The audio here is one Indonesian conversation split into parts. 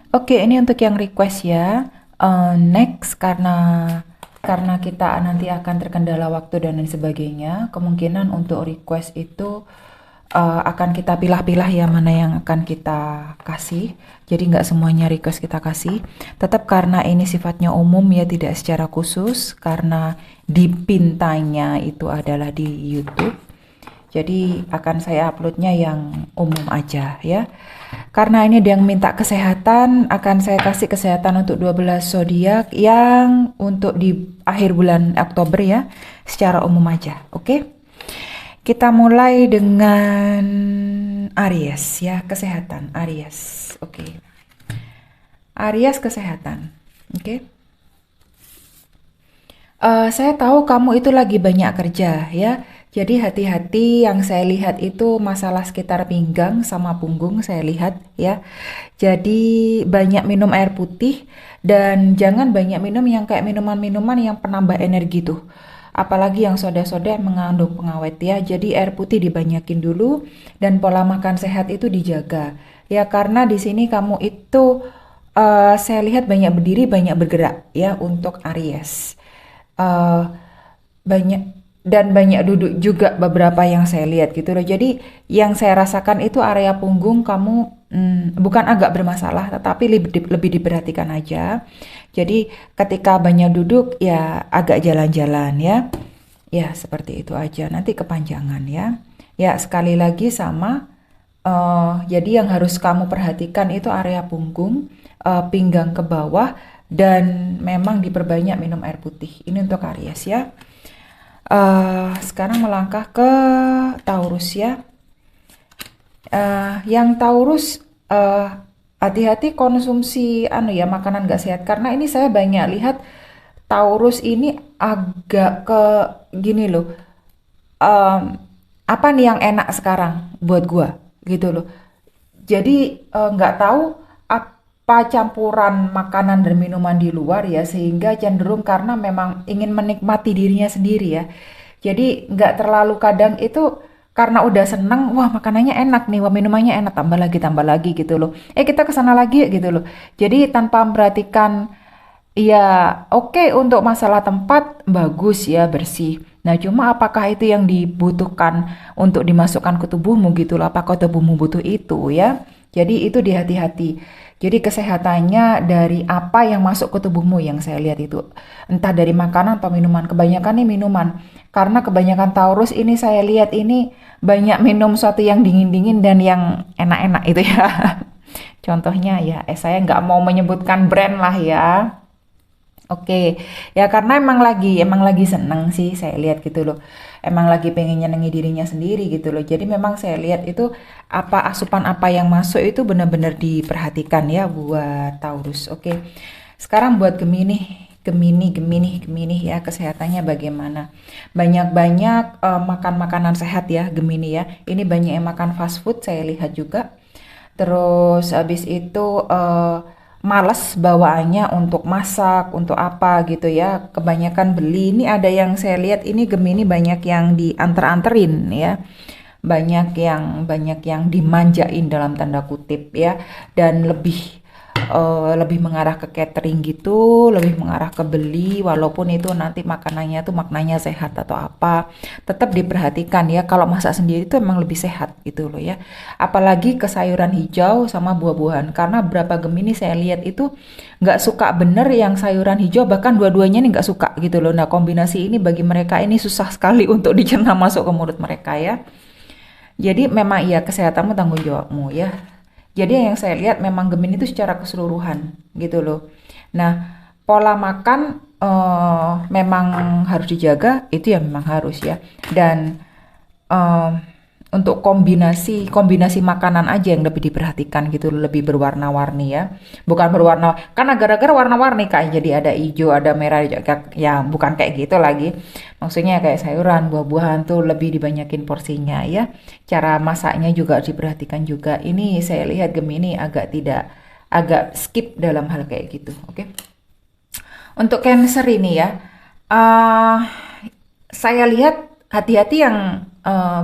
Oke, ini untuk yang request ya. Next, karena kita nanti akan terkendala waktu dan lain sebagainya, kemungkinan untuk request itu akan kita pilah-pilah ya mana yang akan kita kasih. Jadi nggak semuanya request kita kasih. Tetap karena ini sifatnya umum ya, tidak secara khusus. Karena dipintanya itu adalah di YouTube. Jadi akan saya uploadnya yang umum aja ya. Karena ini dia yang minta kesehatan, akan saya kasih kesehatan untuk 12 zodiak yang untuk di akhir bulan Oktober ya, secara umum aja. Oke. Kita mulai dengan Aries ya, kesehatan Aries. Oke. Aries kesehatan. Oke. Saya tahu kamu itu lagi banyak kerja ya. Jadi hati-hati, yang saya lihat itu masalah sekitar pinggang sama punggung saya lihat ya. Jadi banyak minum air putih dan jangan banyak minum yang kayak minuman-minuman yang penambah energi tuh. Apalagi yang soda-soda yang mengandung pengawet ya. Jadi air putih dibanyakin dulu dan pola makan sehat itu dijaga. Ya karena di sini kamu itu saya lihat banyak berdiri, banyak bergerak ya untuk Aries. eh, Banyak dan banyak duduk juga beberapa yang saya lihat gitu loh. Jadi yang saya rasakan itu area punggung kamu bukan agak bermasalah, tetapi lebih diperhatikan aja. Jadi ketika banyak duduk ya agak jalan-jalan ya. Ya seperti itu aja. Nanti kepanjangan ya. Ya sekali lagi sama. Jadi yang harus kamu perhatikan itu area punggung, pinggang ke bawah, dan memang diperbanyak minum air putih. Ini untuk Aries ya. Sekarang melangkah ke Taurus ya. Yang Taurus hati-hati konsumsi makanan gak sehat karena ini saya banyak lihat Taurus ini agak ke gini loh. em, Apa nih yang enak sekarang buat gua gitu loh. Jadi nggak tahu apa campuran makanan dan minuman di luar ya sehingga cenderung karena memang ingin menikmati dirinya sendiri ya. Jadi nggak terlalu kadang itu karena udah seneng, wah makanannya enak nih, wah minumannya enak, tambah lagi gitu loh. Kita kesana lagi gitu loh. Jadi tanpa memperhatikan, ya oke untuk masalah tempat bagus ya bersih. Nah cuma apakah itu yang dibutuhkan untuk dimasukkan ke tubuhmu gitu loh. Apakah tubuhmu butuh itu ya. Jadi itu di-hati-hati. Jadi kesehatannya dari apa yang masuk ke tubuhmu yang saya lihat itu. Entah dari makanan atau minuman. Kebanyakan nih minuman. Karena kebanyakan Taurus ini saya lihat ini banyak minum sesuatu yang dingin-dingin dan yang enak-enak itu ya. Contohnya ya, saya nggak mau menyebutkan brand lah ya. Oke, ya karena emang lagi seneng sih saya lihat gitu loh. Emang lagi pengen nyenengi dirinya sendiri gitu loh. Jadi memang saya lihat itu apa asupan apa yang masuk itu benar-benar diperhatikan ya buat Taurus. Oke. Sekarang buat Gemini ya kesehatannya bagaimana? Banyak-banyak makan makanan sehat ya Gemini ya. Ini banyak yang makan fast food saya lihat juga. Terus habis itu males bawaannya untuk masak, untuk apa gitu ya. Kebanyakan beli. Ini ada yang saya lihat ini Gemini banyak yang dianter-anterin ya. Banyak yang dimanjain dalam tanda kutip ya dan lebih mengarah ke catering gitu, lebih mengarah ke beli walaupun itu nanti makanannya tuh maknanya sehat atau apa. Tetap diperhatikan ya kalau masak sendiri itu emang lebih sehat gitu loh ya. Apalagi ke sayuran hijau sama buah-buahan karena berapa Gemini saya lihat itu nggak suka bener yang sayuran hijau bahkan dua-duanya nih nggak suka gitu loh. Nah kombinasi ini bagi mereka ini susah sekali untuk dicerna masuk ke mulut mereka ya. Jadi memang iya kesehatanmu tanggung jawabmu ya. Jadi yang saya lihat memang Gemini itu secara keseluruhan gitu loh. Nah, pola makan memang harus dijaga, itu ya memang harus ya. Dan eh, untuk kombinasi kombinasi makanan aja yang lebih diperhatikan gitu, lebih berwarna-warni ya. Bukan berwarna, karena gara-gara warna-warni kayak jadi ada hijau, ada merah, ya bukan kayak gitu lagi. Maksudnya kayak sayuran, buah-buahan tuh lebih dibanyakin porsinya ya. Cara masaknya juga diperhatikan juga. Ini saya lihat Gemini agak skip dalam hal kayak gitu. Oke. Untuk Cancer ini ya, eh saya lihat hati-hati yang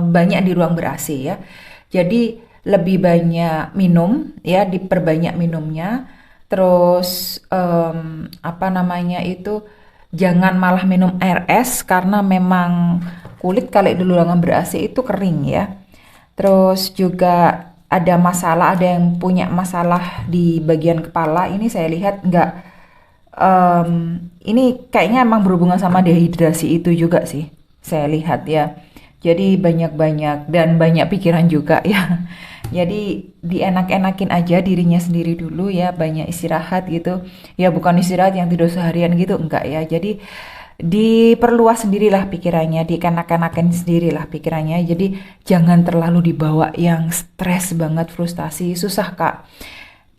banyak di ruang ber-AC ya. Jadi lebih banyak minum ya, diperbanyak minumnya. Terus apa namanya itu, jangan malah minum air es karena memang kulit kalau di ruangan ber-AC itu kering ya. Terus juga ada masalah, ada yang punya masalah di bagian kepala. Ini saya lihat nggak, ini kayaknya emang berhubungan sama dehidrasi itu juga sih. Saya lihat ya. Jadi banyak-banyak dan banyak pikiran juga ya. Jadi dienak-enakin aja dirinya sendiri dulu ya, banyak istirahat gitu. Ya bukan istirahat yang tidur seharian gitu, enggak ya. Jadi diperluas sendirilah pikirannya, dikenak-kenakin sendirilah pikirannya. Jadi jangan terlalu dibawa yang stres banget, frustasi, susah Kak.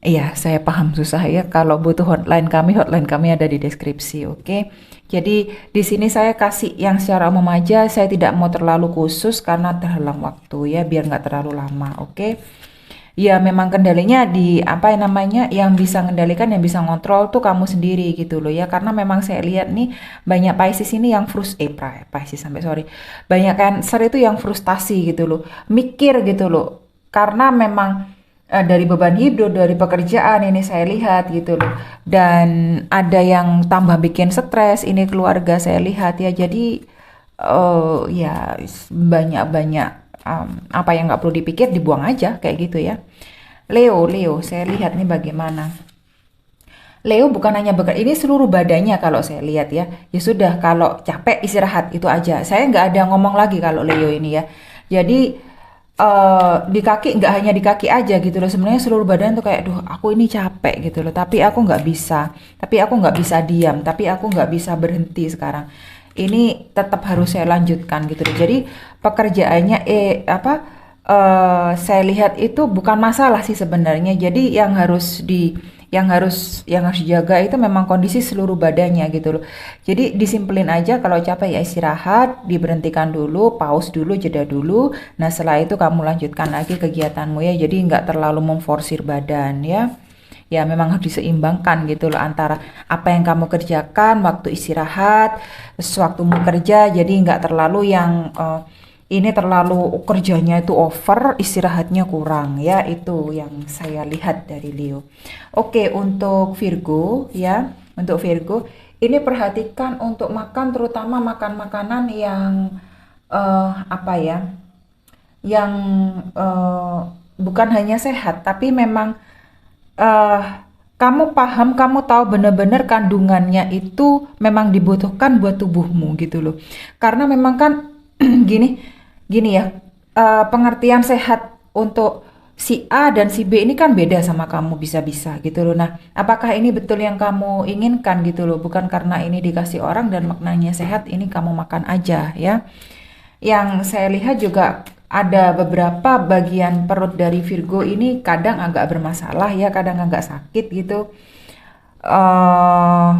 Iya, saya paham susah ya. Kalau butuh hotline kami ada di deskripsi, oke? Jadi di sini saya kasih yang secara umum aja, saya tidak mau terlalu khusus karena terhalang waktu ya, biar nggak terlalu lama, oke? Ya memang kendalinya di apa yang namanya, yang bisa mengendalikan, yang bisa ngontrol tuh kamu sendiri gitu loh ya. Karena memang saya lihat nih banyak Pisces ini yang Pisces sampai sorry. Banyak Cancer itu yang frustasi gitu loh. Mikir gitu loh. Karena memang dari beban hidup, dari pekerjaan ini saya lihat gitu loh. Dan ada yang tambah bikin stres, ini keluarga saya lihat ya. Jadi ya banyak-banyak apa yang nggak perlu dipikir dibuang aja kayak gitu ya. Leo, saya lihat nih bagaimana. Leo bukan hanya bekerja, ini seluruh badannya kalau saya lihat ya. Ya sudah, kalau capek istirahat itu aja. Saya nggak ada ngomong lagi kalau Leo ini ya. Jadi di kaki, nggak hanya di kaki aja gitu loh. Sebenarnya seluruh badan tuh kayak, duh aku ini capek gitu loh. Tapi aku nggak bisa. Tapi aku nggak bisa diam. Tapi aku nggak bisa berhenti sekarang. Ini tetap harus saya lanjutkan gitu loh. Jadi pekerjaannya saya lihat itu bukan masalah sih sebenarnya. Jadi yang harus dijaga itu memang kondisi seluruh badannya gitu loh. Jadi disimpelin aja, kalau capek ya istirahat, diberhentikan dulu, pause dulu, jeda dulu. Nah setelah itu kamu lanjutkan lagi kegiatanmu ya. Jadi nggak terlalu memforsir badan ya. Ya memang harus diseimbangkan gitu loh antara apa yang kamu kerjakan, waktu istirahat, waktu mau kerja. Jadi nggak terlalu yang ini terlalu kerjanya itu over, istirahatnya kurang ya. Itu yang saya lihat dari Leo. Oke, untuk Virgo ya. Untuk Virgo, ini perhatikan untuk makan, terutama makan makanan yang apa ya? Yang eh, bukan hanya sehat, tapi memang eh kamu paham, kamu tahu benar-benar kandungannya itu memang dibutuhkan buat tubuhmu gitu loh. Karena memang kan gini, gini ya, pengertian sehat untuk si A dan si B ini kan beda sama kamu bisa-bisa gitu loh. Nah, apakah ini betul yang kamu inginkan gitu loh? Bukan karena ini dikasih orang dan maknanya sehat, ini kamu makan aja ya. Yang saya lihat juga ada beberapa bagian perut dari Virgo ini kadang agak bermasalah ya, kadang agak sakit gitu. eh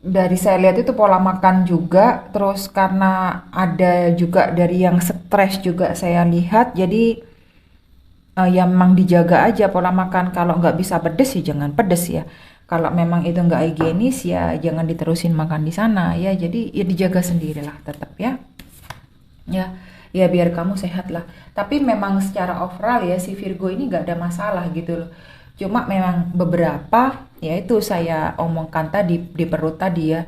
dari saya lihat itu pola makan juga, terus karena ada juga dari yang stres juga saya lihat. Jadi ya memang dijaga aja pola makan. Kalau nggak bisa pedes ya jangan pedes ya. Kalau memang itu nggak higienis ya jangan diterusin makan di sana ya. Jadi ya dijaga sendirilah tetap ya. Ya, ya biar kamu sehat lah. Tapi memang secara overall ya si Virgo ini nggak ada masalah gitu loh. Cuma memang beberapa, ya itu saya omongkan tadi di perut tadi ya.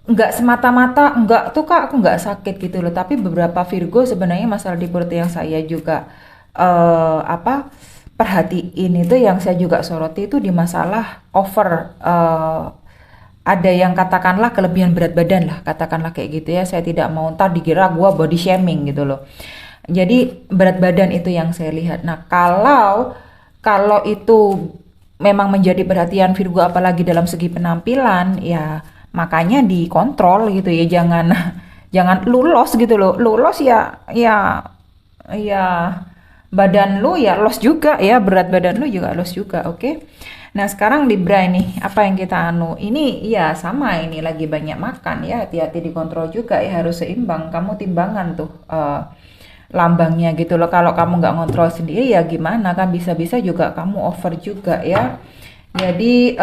Nggak semata-mata, nggak tuh kak aku nggak sakit gitu loh. Tapi beberapa Virgo sebenarnya masalah di perut yang saya juga apa perhatiin itu, yang saya juga soroti itu di masalah over, ada yang katakanlah kelebihan berat badan lah, katakanlah kayak gitu ya. Saya tidak mau ntar dikira gua body shaming gitu loh. Jadi berat badan itu yang saya lihat. Nah kalau kalau itu memang menjadi perhatian Virgo apalagi dalam segi penampilan ya, makanya dikontrol gitu ya. Jangan jangan lulos gitu loh. Lulos ya ya ya badan lu ya los juga ya, berat badan lu juga los juga, oke. Nah sekarang Libra ini apa yang kita anu ini ya, sama ini lagi banyak makan ya, hati-hati dikontrol juga ya, harus seimbang. Kamu timbangan tuh lambangnya gitu loh. Kalau kamu nggak ngontrol sendiri ya gimana kan, bisa-bisa juga kamu over juga ya. Jadi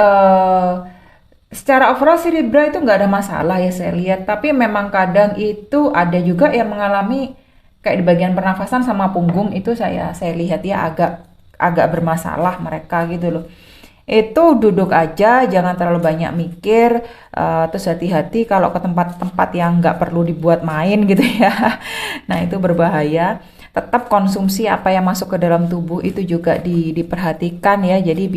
secara overall si Libra itu nggak ada masalah ya saya lihat. Tapi memang kadang itu ada juga yang mengalami kayak di bagian pernafasan sama punggung itu, saya lihat ya agak agak bermasalah mereka gitu loh. Itu duduk aja, jangan terlalu banyak mikir, terus hati-hati kalau ke tempat-tempat yang nggak perlu dibuat main gitu ya. Nah, itu berbahaya. Tetap konsumsi apa yang masuk ke dalam tubuh itu juga diperhatikan ya. Jadi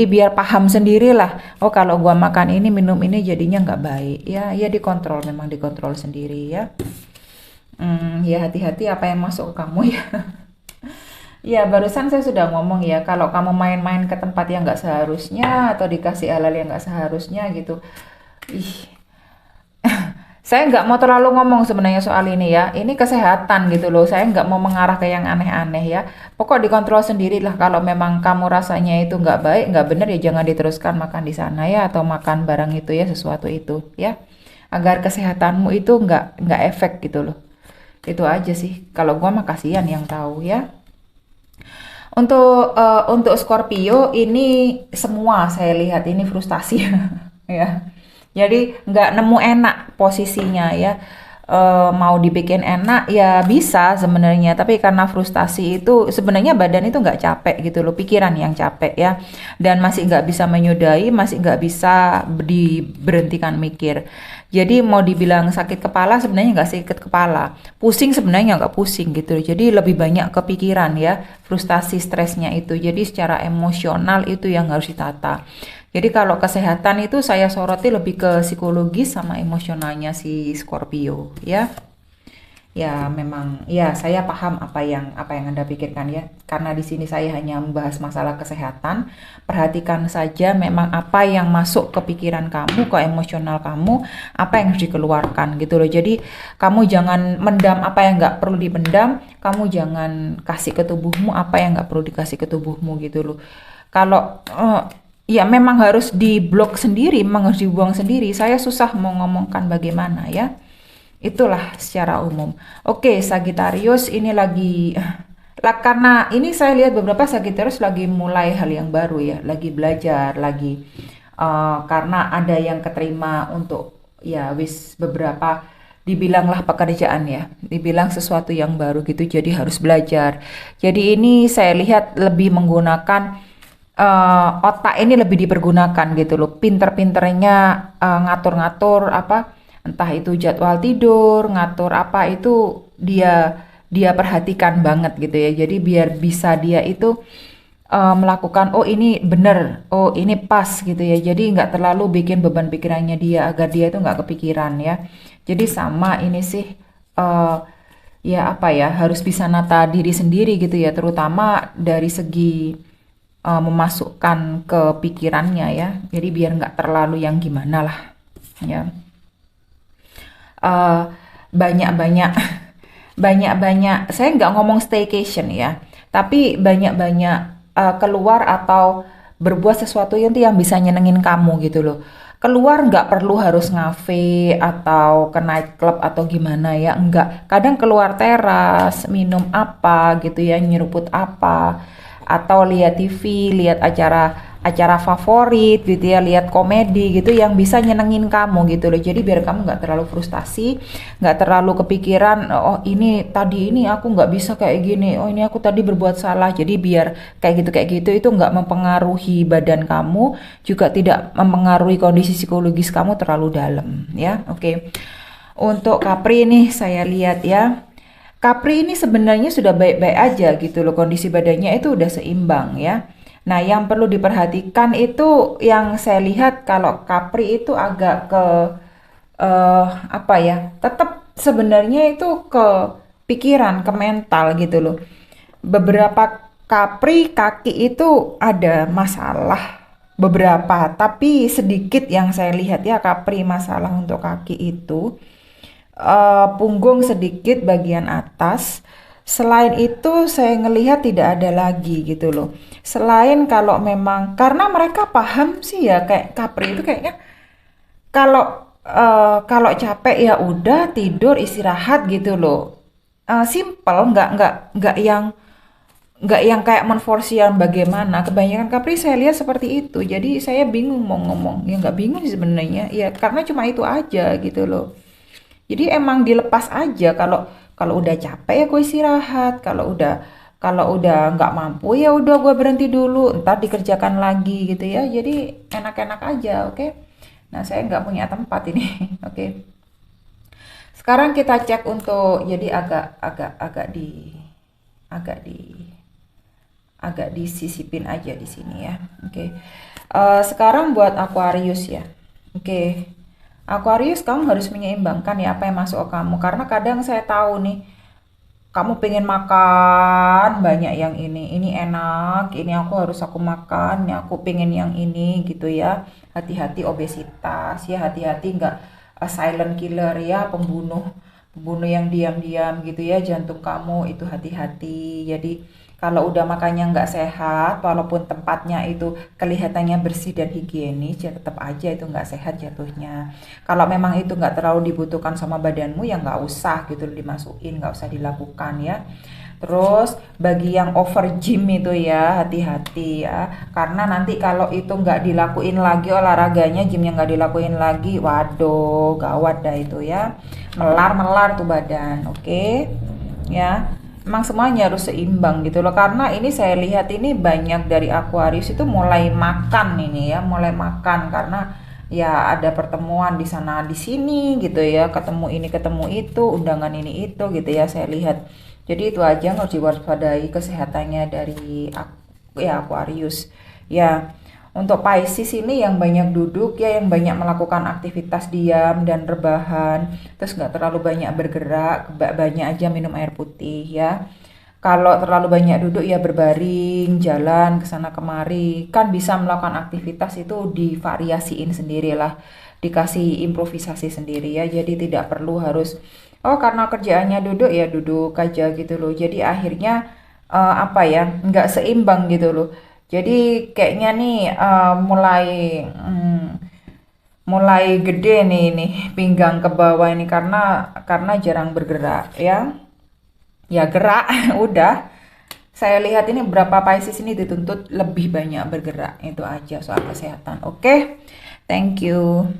biar paham sendirilah. Oh, kalau gua makan ini, minum ini jadinya nggak baik. Ya, ya dikontrol, memang dikontrol sendiri ya. Ya hati-hati apa yang masuk ke kamu ya. Ya, barusan saya sudah ngomong ya, kalau kamu main-main ke tempat yang nggak seharusnya atau dikasih hal-hal yang nggak seharusnya gitu, ih, saya nggak mau terlalu ngomong sebenarnya soal ini ya. Ini kesehatan gitu loh. Saya nggak mau mengarah ke yang aneh-aneh ya. Pokok dikontrol sendirilah. Kalau memang kamu rasanya itu nggak baik, nggak bener ya jangan diteruskan makan di sana ya atau makan barang itu ya sesuatu itu ya. Agar kesehatanmu itu nggak efek gitu loh. Itu aja sih. Kalau gua mah kasihan yang tahu ya. Untuk Scorpio ini semua saya lihat ini frustasi ya. Jadi nggak nemu enak posisinya ya. Mau dibikin enak ya bisa sebenarnya, tapi karena frustasi itu sebenarnya badan itu nggak capek gitu loh, pikiran yang capek ya. Dan masih nggak bisa menyudahi, masih nggak bisa diberhentikan mikir. Jadi mau dibilang sakit kepala sebenarnya nggak sakit kepala, pusing sebenarnya nggak pusing gitu. Jadi lebih banyak kepikiran ya, frustasi stresnya itu. Jadi secara emosional itu yang harus ditata. Jadi kalau kesehatan itu saya soroti lebih ke psikologis sama emosionalnya si Scorpio ya. Ya memang ya saya paham apa yang Anda pikirkan ya. Karena di sini saya hanya membahas masalah kesehatan. Perhatikan saja memang apa yang masuk ke pikiran kamu, ke emosional kamu, apa yang harus dikeluarkan gitu loh. Jadi kamu jangan mendam apa yang nggak perlu dipendam, kamu jangan kasih ke tubuhmu apa yang nggak perlu dikasih ke tubuhmu gitu loh. Kalau ya memang harus diblok sendiri, memang harus dibuang sendiri. Saya susah mau ngomongkan bagaimana ya. Itulah secara umum. Oke, Sagittarius ini lagi lah karena ini saya lihat beberapa Sagittarius lagi mulai hal yang baru ya, lagi belajar, lagi karena ada yang keterima untuk ya wis beberapa dibilanglah pekerjaan ya, dibilang sesuatu yang baru gitu, jadi harus belajar. Jadi ini saya lihat lebih menggunakan otak ini lebih dipergunakan gitu loh, pinter-pinternya ngatur-ngatur apa entah itu jadwal tidur, ngatur apa itu dia dia perhatikan banget gitu ya. Jadi biar bisa dia itu melakukan oh ini bener, oh ini pas gitu ya. Jadi nggak terlalu bikin beban pikirannya dia agar dia itu nggak kepikiran ya. Jadi sama ini sih ya apa ya harus bisa nata diri sendiri gitu ya, terutama dari segi memasukkan ke pikirannya ya. Jadi biar nggak terlalu yang gimana lah ya. eh, banyak-banyak banyak-banyak saya nggak ngomong staycation ya, tapi banyak-banyak keluar atau berbuat sesuatu yang bisa nyenengin kamu gitu loh. Keluar nggak perlu harus ngafe atau ke nightclub atau gimana ya, nggak. Kadang keluar teras, minum apa gitu ya, nyeruput apa, atau lihat TV, lihat acara favorit gitu ya, lihat komedi gitu yang bisa nyenengin kamu gitu loh. Jadi biar kamu nggak terlalu frustasi, nggak terlalu kepikiran oh ini tadi ini aku nggak bisa kayak gini, oh ini aku tadi berbuat salah. Jadi biar kayak gitu itu nggak mempengaruhi badan kamu, juga tidak mempengaruhi kondisi psikologis kamu terlalu dalam ya. Oke. Untuk Capri nih saya lihat ya, Capri ini sebenarnya sudah baik-baik aja gitu loh, kondisi badannya itu udah seimbang ya. Nah, yang perlu diperhatikan itu yang saya lihat kalau Capri itu agak ke apa ya? Tetap sebenarnya itu ke pikiran, ke mental gitu loh. Beberapa Capri kaki itu ada masalah beberapa, tapi sedikit yang saya lihat ya Capri masalah untuk kaki itu punggung sedikit bagian atas. Selain itu saya ngelihat tidak ada lagi gitu loh. Selain kalau memang karena mereka paham sih ya kayak Capri itu kayaknya kalau kalau capek ya udah tidur istirahat gitu loh. Simple nggak yang kayak menforce yang bagaimana. Kebanyakan Capri saya lihat seperti itu. Jadi saya bingung mau ngomong. Ya nggak bingung sih sebenarnya. Ya karena cuma itu aja gitu loh. Jadi emang dilepas aja kalau kalau udah capek ya gue istirahat, kalau udah Kalau udah nggak mampu ya udah gue berhenti dulu, ntar dikerjakan lagi gitu ya. Jadi enak-enak aja, oke? Nah, saya nggak punya tempat ini, oke? Sekarang kita cek untuk jadi agak di agak disisipin aja di sini ya. Oke. Sekarang buat Aquarius ya. Oke. Aquarius, kamu harus menyeimbangkan ya apa yang masuk ke kamu, karena kadang saya tahu nih kamu pengen makan banyak yang ini enak, ini aku makan, ini aku pengen yang ini gitu ya. Hati-hati obesitas ya, hati-hati nggak silent killer ya, pembunuh pembunuh yang diam-diam gitu ya, jantung kamu itu hati-hati. Jadi kalau udah makannya nggak sehat, walaupun tempatnya itu kelihatannya bersih dan higienis, ya tetap aja itu nggak sehat jatuhnya. Kalau memang itu nggak terlalu dibutuhkan sama badanmu, ya nggak usah gitu dimasukin, nggak usah dilakukan ya. Terus bagi yang over gym itu ya hati-hati ya, karena nanti kalau itu nggak dilakuin lagi olahraganya, gymnya nggak dilakuin lagi, waduh gawat dah itu ya, melar-melar tuh badan, oke ya. Emang semuanya harus seimbang gitu loh, karena ini saya lihat ini banyak dari Aquarius itu mulai makan ini ya, mulai makan karena ya ada pertemuan di sana di sini gitu ya, ketemu ini ketemu itu, undangan ini itu gitu ya saya lihat. Jadi itu aja yang harus diwaspadai kesehatannya dari ya Aquarius ya. Untuk Pisces ini yang banyak duduk ya, yang banyak melakukan aktivitas diam dan rebahan, terus nggak terlalu banyak bergerak, banyak aja minum air putih ya. Kalau terlalu banyak duduk ya berbaring, jalan ke sana kemari, kan bisa melakukan aktivitas itu divariasiin sendirilah, dikasih improvisasi sendiri ya. Jadi tidak perlu harus oh karena kerjaannya duduk ya duduk aja gitu loh. Jadi akhirnya apa ya nggak seimbang gitu loh. Jadi kayaknya nih mulai gede nih pinggang ke bawah ini karena jarang bergerak ya. Ya gerak udah. Saya lihat ini berapa Pisces ini dituntut lebih banyak bergerak. Itu aja soal kesehatan. Oke. Thank you.